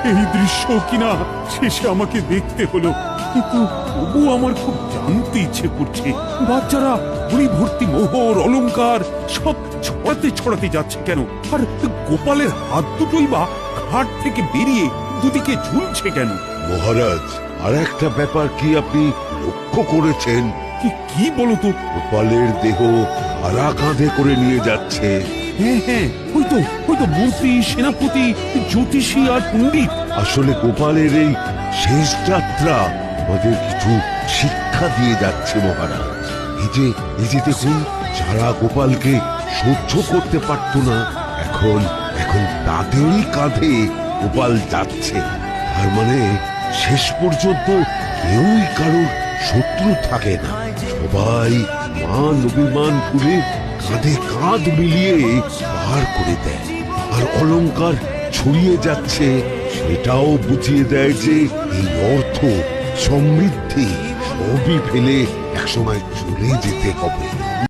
এই দৃশ্য কিনা শেষে আমাকে দেখতে হলো, কিন্তু তবু আমার খুব জানতে ইচ্ছে করছে বাচ্চারা ভুঁড়ি ভর্তি মোহর অলংকার সব ছড়াতে ছড়াতে যাচ্ছে কেন, আর গোপালের হাত দুটোই বা ঘাট থেকে বেরিয়ে দুদিকে ঝুলছে কেন? মহারাজ, আর একটা ব্যাপার কি আপনি লক্ষ্য করেছেন? কি বলো তো? গোপালের দেহ ভাড়া কাঁধে করে নিয়ে যাচ্ছে। হ্যাঁ হ্যাঁ, ওই তো মন্ত্রী, সেনাপতি, জ্যোতিষী আর পণ্ডিত। আসলে গোপালের এই শেষ যাত্রা আমাদের কিছু শিক্ষা দিয়ে যাচ্ছে মহারাজ। এই যে দেখুন, যারা গোপালকে সহ্য করতে পারত না, এখন তাদেরই কাঁধে গোপাল যাচ্ছে। তার মানে শেষ পর্যন্ত কেউই কারোর শত্রু থাকে না, সবাই মান অভিমান ভুলে কাঁধে কাঁধ মিলিয়ে পার করে দেয়। আর অলংকার ছড়িয়ে যাচ্ছে, সেটাও বুঝিয়ে দেয় যে এই অর্থ, সমৃদ্ধি সবই ফেলে একসময় চলে যেতে হবে।